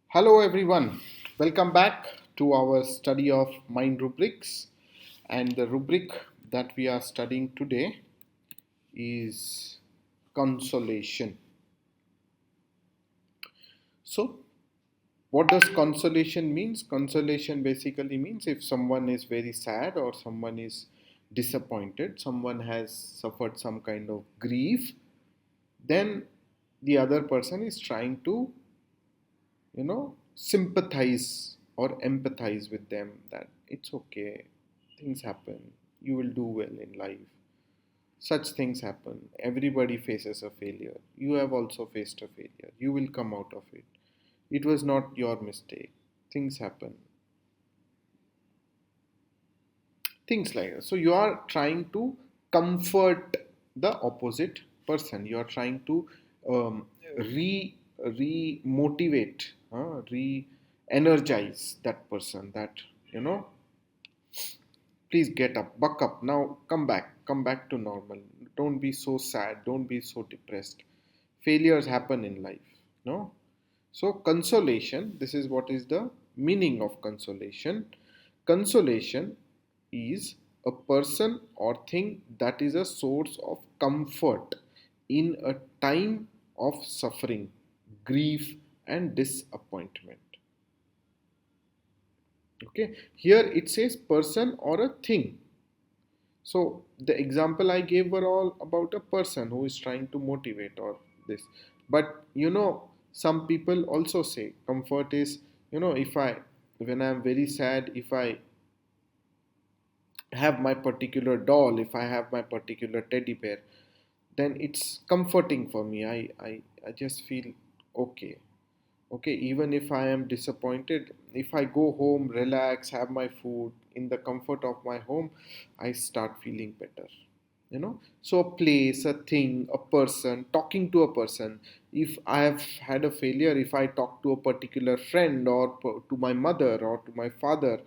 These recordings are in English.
Hello, everyone. Welcome back to our study of mind rubrics. And the rubric that we are studying today is consolation. So, what does consolation means? Consolation basically means if someone is very sad or someone is disappointed, someone has suffered some kind of grief, then the other person is trying to sympathize or empathize with them that it's okay, things happen, you will do well in life. Such things happen. Everybody faces a failure. You have also faced a failure. You will come out of it. It was not your mistake. Things happen. Things like that. So you are trying to comfort the opposite person. You are trying to re motivate, re energize that person. That you know, please get up, buck up. Now come back to normal. Don't be so sad. Don't be so depressed. Failures happen in life. No. So consolation. This is what is the meaning of consolation. Consolation is a person or thing that is a source of comfort in a time of suffering, grief, and disappointment. Okay, here it says person or a thing. So the example I gave were all about a person who is trying to motivate or this. But some people also say comfort is, if I, when I'm very sad, if I have my particular doll, if I have my particular teddy bear, then it's comforting for me. I just feel okay. Okay, even if I am disappointed, if I go home, relax, have my food in the comfort of my home, I start feeling better. So a place, a thing, a person, talking to a person. If I have had a failure, if I talk to a particular friend or to my mother or to my father,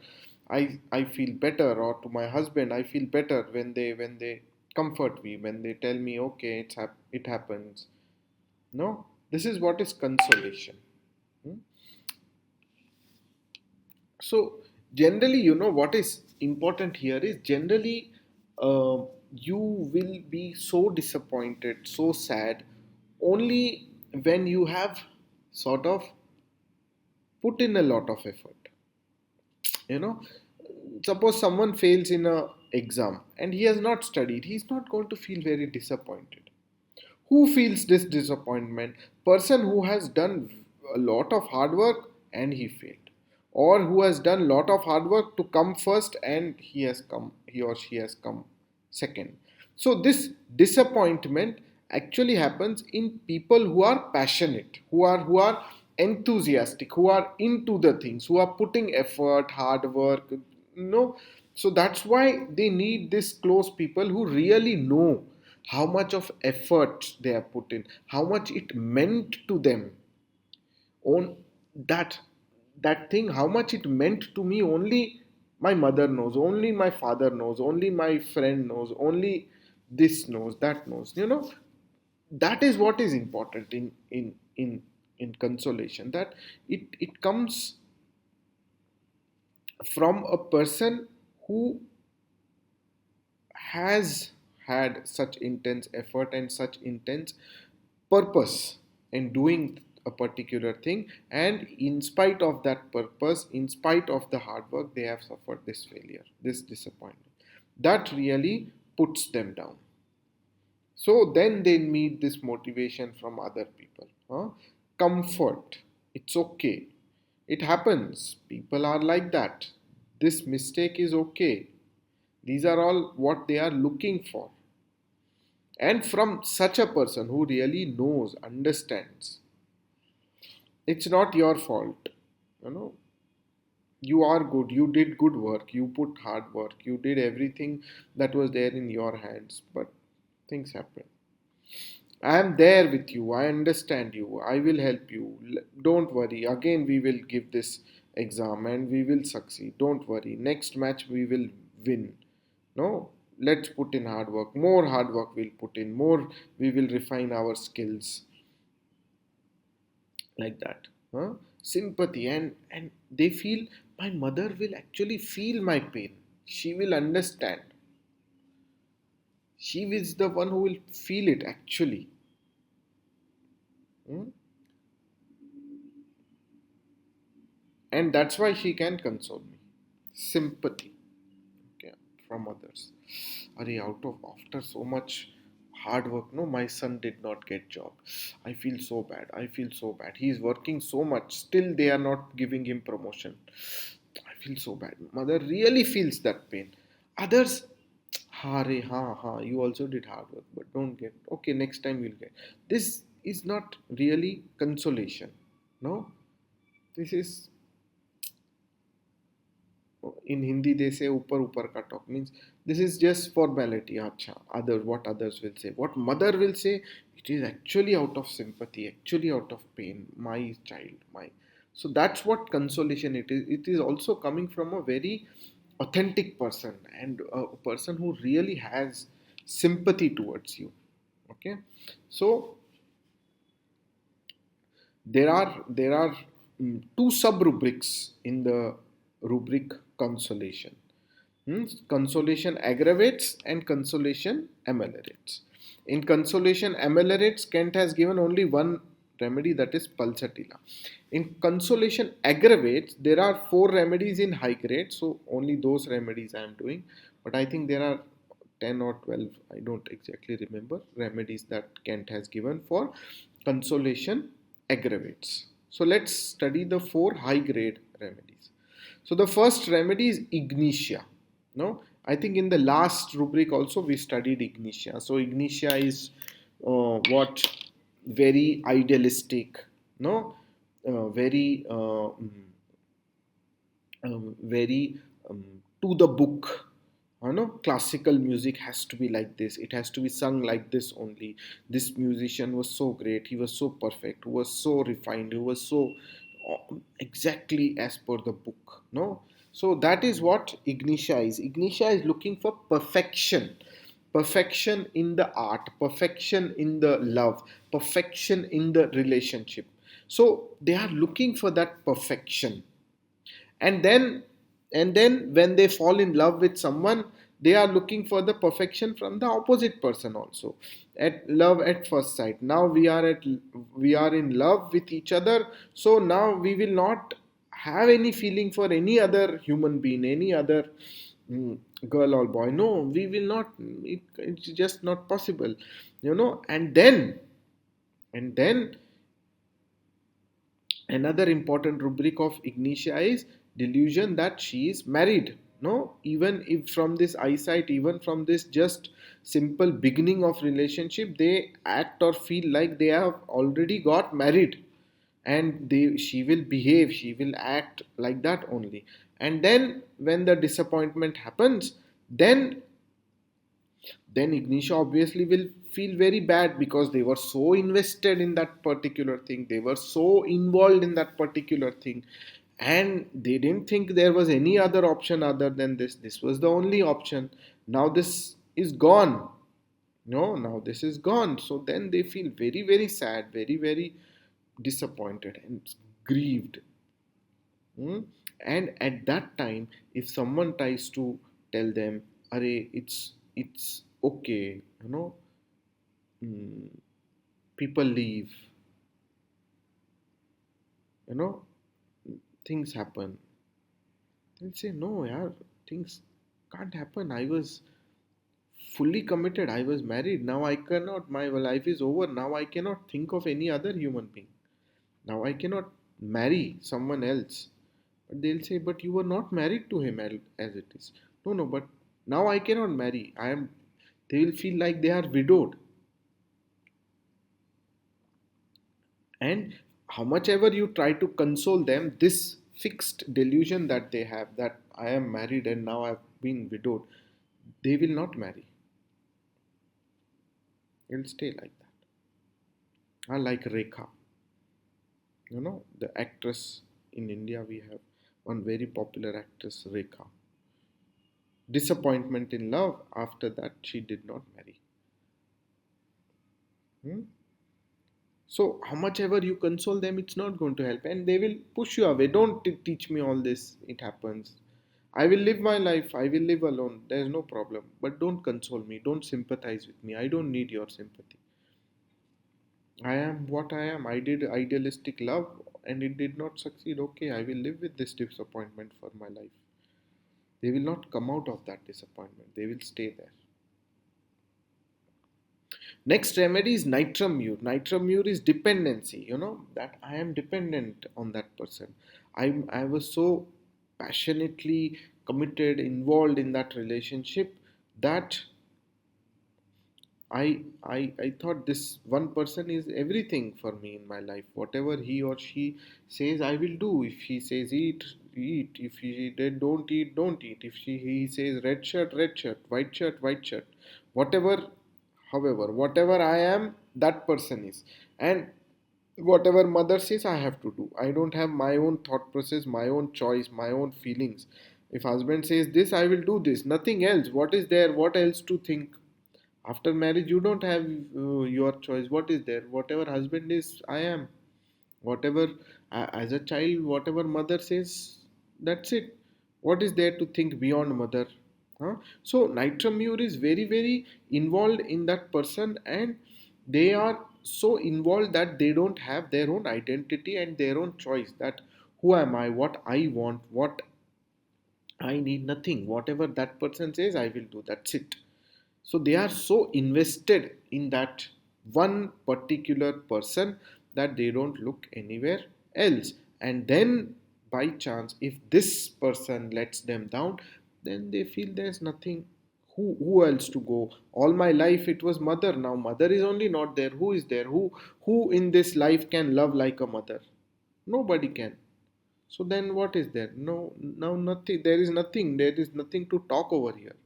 I feel better, or to my husband, I feel better when they comfort me, when they tell me, okay, it happens. No, this is what is consolation. Hmm? So generally, what is important here is generally you will be so disappointed, so sad, only when you have sort of put in a lot of effort. You know, suppose someone fails in a exam and he has not studied, he's not going to feel very disappointed. Who feels this disappointment? Person who has done a lot of hard work and he failed, or who has done a lot of hard work to come first and he or she has come second. So this disappointment actually happens in people who are passionate, who are enthusiastic, who are into the things, who are putting effort, hard work. So that's why they need this close people who really know how much of effort they have put in, how much it meant to them. On that thing, how much it meant to me, only my mother knows, only my father knows, only my friend knows, only this knows, that knows. That is what is important in consolation, that it comes from a person who has had such intense effort and such intense purpose in doing a particular thing, and in spite of that purpose, in spite of the hard work, they have suffered this failure, this disappointment, that really puts them down. So then they need this motivation from other people. Comfort, it's okay, it happens, people are like that, this mistake is okay. These are all what they are looking for. And from such a person who really knows, understands, it's not your fault. You know, you are good, you did good work, you put hard work, you did everything that was there in your hands, but things happen. I am there with you, I understand you, I will help you. Don't worry, again we will give this exam and we will succeed. Don't worry, next match we will win. No, let's put in hard work, more hard work we'll put in, more we will refine our skills, like that. Huh? sympathy, and they feel my mother will actually feel my pain. She will understand. She is the one who will feel it actually. Hmm? And that's why she can console me. Sympathy, okay, from others. Are out of after so much hard work, no, my son did not get job. I feel so bad. I feel so bad. He is working so much. Still, they are not giving him promotion. I feel so bad. Mother really feels that pain. Others, ha re, ha ha. You also did hard work, but don't get. Okay, next time you'll get. This is not really consolation. No, this is in Hindi they say upar ka talk, means this is just formality. Acha, others, what others will say, what mother will say, it is actually out of sympathy, actually out of pain. My child, my. So that's what consolation it is. It is also coming from a very authentic person and a person who really has sympathy towards you. Okay, so there are two sub rubrics in the rubric consolation. Consolation aggravates and consolation ameliorates. In consolation ameliorates, Kent has given only one remedy, that is pulsatilla. In consolation aggravates, there are four remedies in high grade, so only those remedies I am doing. But I think there are 10 or 12, I don't exactly remember, remedies that Kent has given for consolation aggravates. So let's study the four high grade remedies. So the first remedy is ignitia. No, I think in the last rubric also we studied ignitia. So ignitia is what very idealistic, no, very very to the book. You know, classical music has to be like this. It has to be sung like this only. This musician was so great. He was so perfect. He was so refined. He was so exactly as per the book. No, so that is what ignitia is. Ignitia is looking for perfection. Perfection in the art, perfection in the love, perfection in the relationship. So they are looking for that perfection, and then when they fall in love with someone, they are looking for the perfection from the opposite person also. At love at first sight, now we are in love with each other, so now we will not have any feeling for any other human being, any other mm, girl or boy. No, we will not. It's just not possible, you know. And then another important rubric of ignitia is delusion that she is married. No, even if from this eyesight, even from this just simple beginning of relationship, they act or feel like they have already got married, and she will behave, she will act like that only. And then when the disappointment happens, then Ignitia obviously will feel very bad, because they were so invested in that particular thing, they were so involved in that particular thing, and they didn't think there was any other option other than this. This was the only option. Now this is gone. No, now this is gone. So then they feel very, very sad, very, very disappointed and grieved. Hmm? And at that time, if someone tries to tell them, "Arey, it's okay, you know, mm, people leave, you know, things happen," they'll say, "No, yeah, things can't happen. I was fully committed. I was married. Now I cannot. My life is over. Now I cannot think of any other human being. Now I cannot marry someone else." But they'll say, "But you were not married to him as it is." No, no, but now I cannot marry. I am. They will feel like they are widowed. And how much ever you try to console them, this fixed delusion that they have, that I am married and now I've been widowed, they will not marry. They'll stay like that. I like Rekha. You know, the actress in India, we have one very popular actress, Rekha. Disappointment in love, after that, she did not marry. Hmm? So how much ever you console them, it's not going to help, and they will push you away. Don't teach me all this, it happens. I will live my life, I will live alone, there's no problem, but don't console me, don't sympathize with me, I don't need your sympathy. I am what I am. I did idealistic love and it did not succeed. Okay, I will live with this disappointment for my life. They will not come out of that disappointment, they will stay there. Next remedy is nitramure. Nitramure is dependency. You know that I am dependent on that person. I was so passionately committed, involved in that relationship that I thought this one person is everything for me in my life. Whatever he or she says, I will do. If he says eat, eat. If he they don't eat, don't eat. If he says red shirt, white shirt. Whatever, however, whatever I am, that person is. And whatever mother says, I have to do. I don't have my own thought process, my own choice, my own feelings. If husband says this, I will do this. Nothing else. What is there? What else to think? After marriage you don't have your choice. What is there? Whatever husband is, I am. Whatever, as a child, whatever mother says, that's it. What is there to think beyond mother? Huh? So nitramure is very very involved in that person, and they are so involved that they don't have their own identity and their own choice, that who am I, what I want, what I need, nothing. Whatever that person says, I will do. That's it. So they are so invested in that one particular person that they don't look anywhere else. And then, by chance, if this person lets them down, then they feel there's nothing. Who else to go? All my life it was mother. Now mother is only not there. Who is there? Who in this life can love like a mother? Nobody can. So then what is there? No, now nothing. There is nothing. There is nothing to talk over here.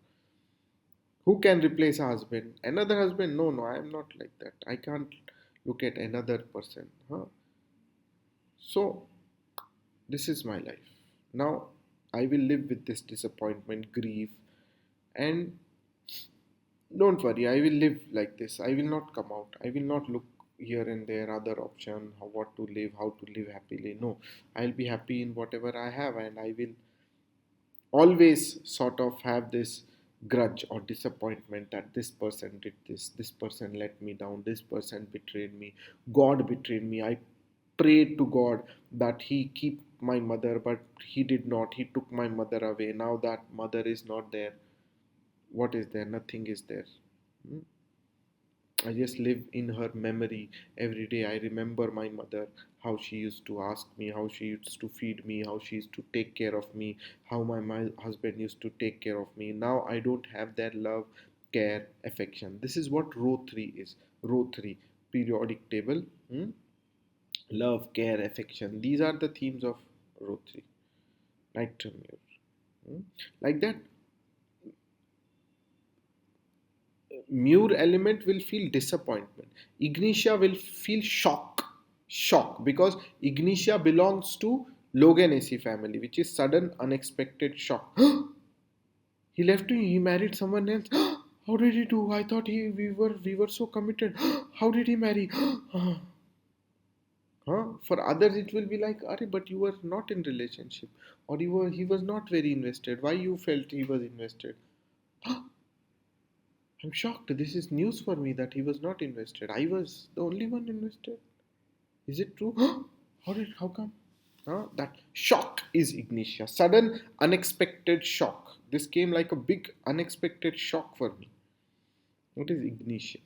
Who can replace a husband? Another husband? No, no, I am not like that. I can't look at another person. Huh? So this is my life. Now I will live with this disappointment, grief, and don't worry, I will live like this. I will not come out. I will not look here and there other option, how what to live, how to live happily. No, I'll be happy in whatever I have, and I will always sort of have this grudge or disappointment that this person did this person let me down, this person betrayed me, God betrayed me. I prayed to God that he keep my mother, but he did not. He took my mother away. Now that mother is not there, what is there? Nothing is there. Hmm? I just live in her memory every day. I remember my mother, how she used to ask me, how she used to feed me, how she used to take care of me, how my husband used to take care of me. Now I don't have that love, care, affection. This is what row 3 is. Row 3, periodic table. Hmm? Love, care, affection. These are the themes of row 3. Night term. Hmm? Like that, Mure element will feel disappointment. Ignitia will feel shock because Ignitia belongs to Loganesi family, which is sudden, unexpected shock. He left me. He married someone else. How did he do? I thought we were so committed. How did he marry? Huh? For others, it will be like, Are, but you were not in relationship, or he was not very invested. Why you felt he was invested? I'm shocked. This is news for me that he was not invested. I was the only one invested. Is it true? How come? That shock is ignitia. Sudden, unexpected shock. This came like a big, unexpected shock for me. What is ignitia?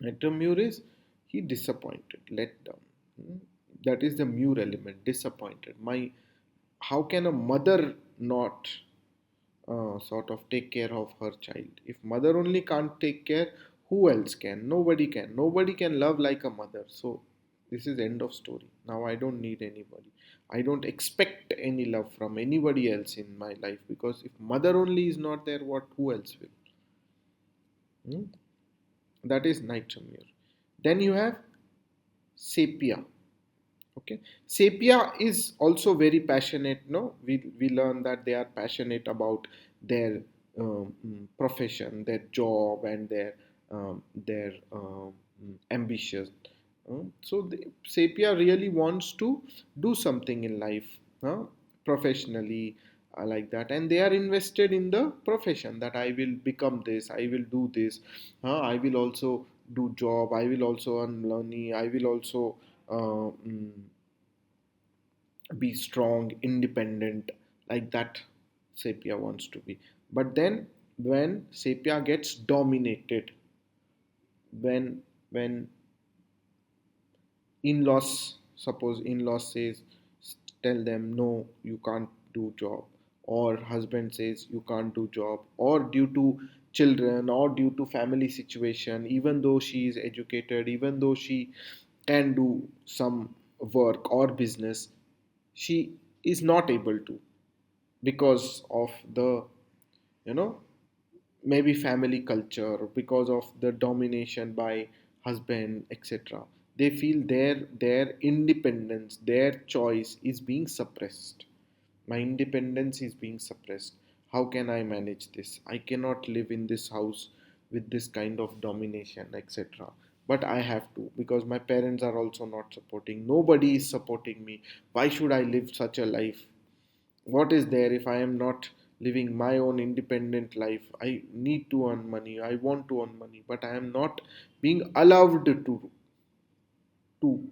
Mure is he disappointed, let down. That is the Mure element, disappointed. How can a mother not sort of take care of her child? If mother only can't take care, who else can? Nobody can. Nobody can love like a mother. So this is end of story. Now I don't need anybody. I don't expect any love from anybody else in my life, because if mother only is not there, what? Who else will? Hmm? That is nightmare. Then you have sepia. Okay, sepia is also very passionate. No, we learn that they are passionate about their profession, their job, and their ambition. Sepia really wants to do something in life, professionally, like that, and they are invested in the profession that I will become this, I will do this, I will also do job, I will also earn money, I will also uh, mm, be strong, independent, like that. Sepia wants to be. But then, when Sepia gets dominated, when when in-laws, suppose in-laws says, tell them no, you can't do job, or husband says you can't do job, or due to children, or due to family situation, even though she is educated, even though she can do some work or business, she is not able to, because of the, you know maybe family culture, because of the domination by husband, etc. They feel their independence, their choice is being suppressed. My independence is being suppressed. How can I manage this? I cannot live in this house with this kind of domination, etc. But I have to, because my parents are also not supporting, nobody is supporting me. Why should I live such a life? What is there if I am not living my own independent life? I need to earn money, I want to earn money, but I am not being allowed to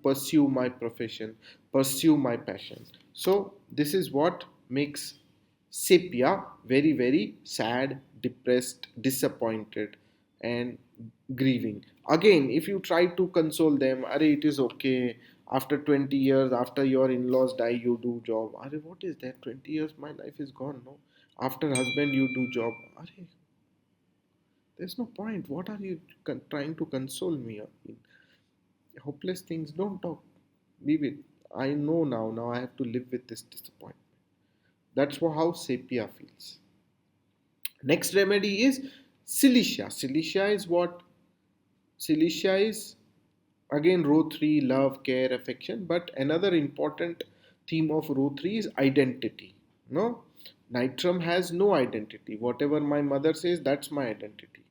pursue my profession, pursue my passion. So this is what makes Sepia very, very sad, depressed, disappointed, and grieving. Again, if you try to console them, are it is okay, after 20 years, after your in-laws die, you do job. Are what is that? 20 years my life is gone, no? After husband you do job. Are there's no point. What are you trying to console me in? Hopeless things, don't talk. Leave it. I know now. Now I have to live with this disappointment. That's how Sepia feels. Next remedy is Cilicia. Cilicia is what? Cilicia is again row 3, love, care, affection. But another important theme of row 3 is identity. No? Nitram has no identity. Whatever my mother says, that's my identity.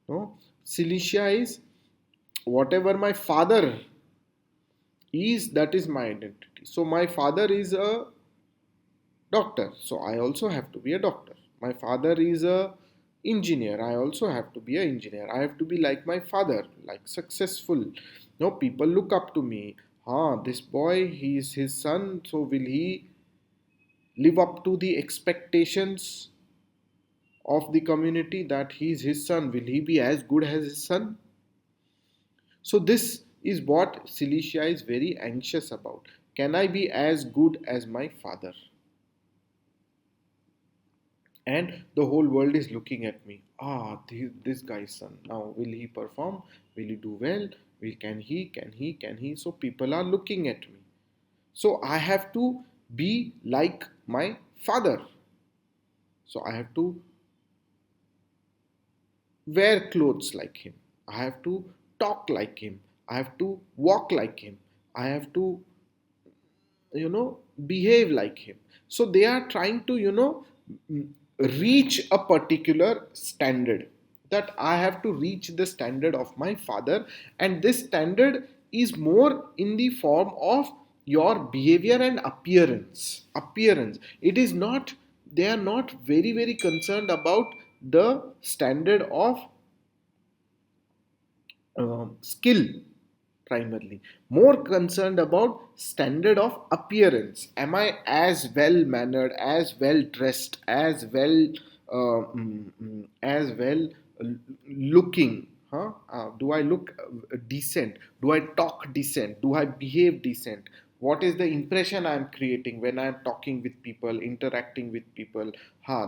No? Cilicia is whatever my father is, that is my identity. So my father is a doctor, so I also have to be a doctor. My father is a engineer, I also have to be an engineer. I have to be like my father, like successful. No, people look up to me. This boy, he is his son, so will he live up to the expectations of the community that he is his son? Will he be as good as his son? So this is what Cilicia is very anxious about. Can I be as good as my father? And the whole world is looking at me. This guy's son. Now, will he perform? Will he do well? Can he? So people are looking at me. So I have to be like my father. So I have to wear clothes like him. I have to talk like him. I have to walk like him. I have to, behave like him. So they are trying to, reach a particular standard, that I have to reach the standard of my father. And this standard is more in the form of your behavior and appearance. It is not, they are not very, very concerned about the standard of skill, primarily more concerned about standard of appearance. Am I as well mannered, as well dressed, as well as well looking? Do I look decent? Do I talk decent? Do I behave decent? What is the impression I'm creating when I'm talking with people, interacting with people?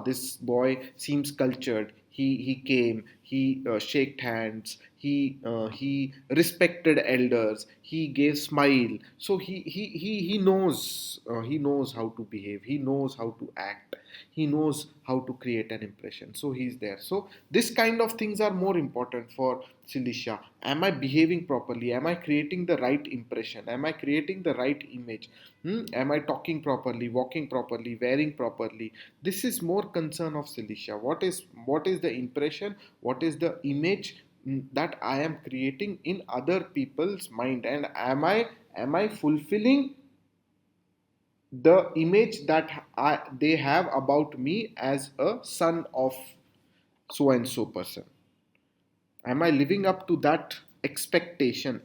This boy seems cultured. He came, he shaked hands, he respected elders, he gave smile. So he knows how to behave, he knows how to act, he knows how to create an impression. So he's there. So this kind of things are more important for Cilicia. Am I behaving properly? Am I creating the right impression? Am I creating the right image? Am I talking properly, walking properly, wearing properly? This is more concern of Cilicia. What is the impression? What is the image that I am creating in other people's mind, and am I fulfilling the image that they have about me as a son of so and so person? Am I living up to that expectation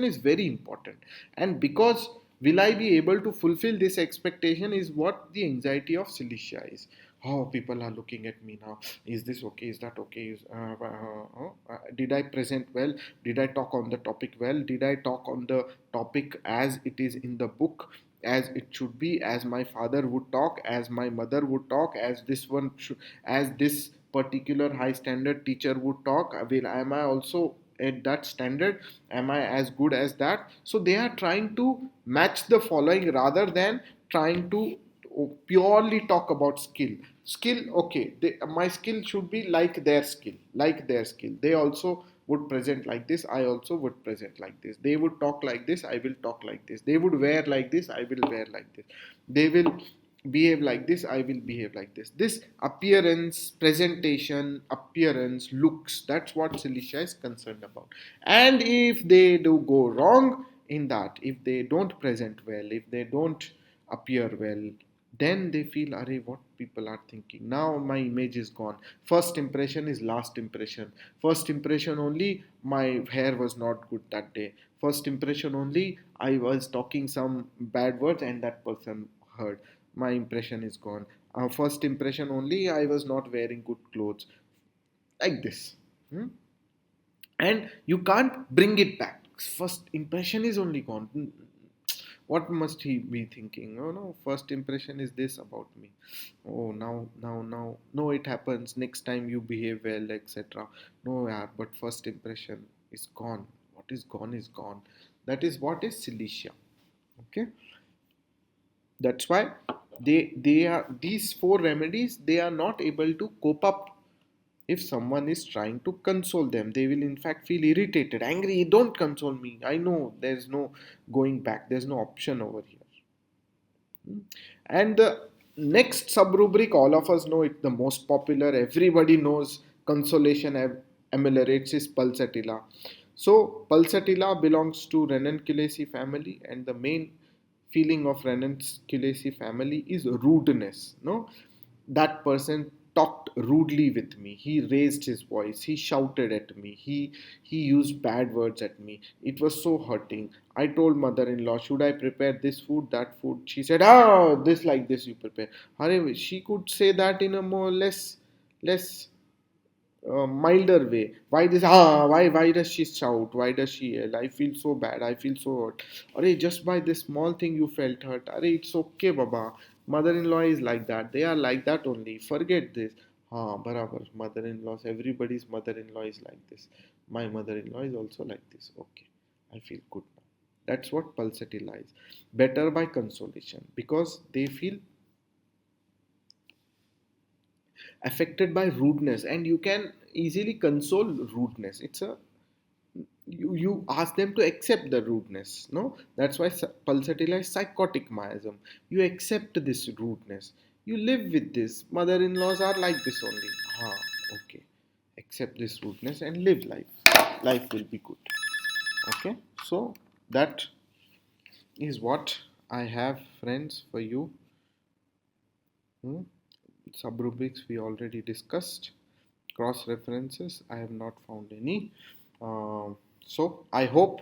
is very important. And because will I be able to fulfill this expectation is what the anxiety of Cilicia is. Oh, people are looking at me now. Is this okay? Is that okay? Did I present well? Did I talk on the topic well? Did I talk on the topic as it is in the book, as it should be, as my father would talk, as my mother would talk, as this one should, as this particular high standard teacher would talk? Will Am I also at that standard? Am I as good as that? So they are trying to match the following rather than trying to purely talk about skill. Okay, my skill should be like their skill, they also would present like this, I also would present like this. They would talk like this, I will talk like this. They would wear like this, I will wear like this. They will behave like this, I will behave like this. This appearance, presentation, appearance, looks, that's what Cilicia is concerned about. And if they do go wrong in that, if they don't present well, if they don't appear well, then they feel, Are, what people are thinking? Now my image is gone. First impression is last impression. First impression only, my hair was not good that day. First impression only, I was talking some bad words and that person heard. My impression is gone. First impression only, I was not wearing good clothes. Like this. Hmm? And you can't bring it back. First impression is only gone. What must he be thinking? Oh no, first impression is this about me. Oh, now, no, it happens. Next time you behave well, etc. No, yeah, but first impression is gone. What is gone is gone. That is what is Cilicia. Okay, that's why they are these four remedies. They are not able to cope up. If someone is trying to console them, they will in fact feel irritated, angry. Don't console me. I know there's no going back. There's no option over here. And the next sub rubric, all of us know it, the most popular, everybody knows consolation ameliorates, is pulsatilla. So, pulsatilla belongs to Renanculaceae family, and the main feeling of Renanculaceae family is rudeness. No, that person talked rudely with me. He raised his voice. He shouted at me. He used bad words at me. It was so hurting. I told mother-in-law, should I prepare this food, that food? She said, "Ah, this like this you prepare." However, she could say that in a more less milder way. Why this? Why does she shout? Why does she yell? I feel so bad. I feel so hurt. Arey, just by this small thing you felt hurt. Arey, it's okay, Baba. Mother-in-law is like that. They are like that only. Forget this. Barabar. Mother-in-laws. Everybody's mother-in-law is like this. My mother-in-law is also like this. Okay, I feel good now. That's what pulsatile is. Better by consolation, because they feel affected by rudeness, and you can easily console rudeness. It's a you ask them to accept the rudeness. No, that's why pulsatile is psychotic miasm. You accept this rudeness, you live with this. Mother-in-laws are like this only. Okay, accept this rudeness and live life will be good. Okay, so that is what I have, friends, for you. Hmm? Subrubrics we already discussed. Cross references, I have not found any. So I hope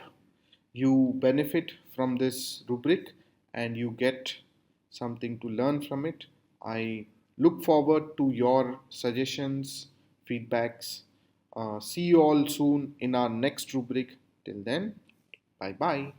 you benefit from this rubric and you get something to learn from it. I look forward to your suggestions, feedbacks. See you all soon in our next rubric. Till then, bye bye.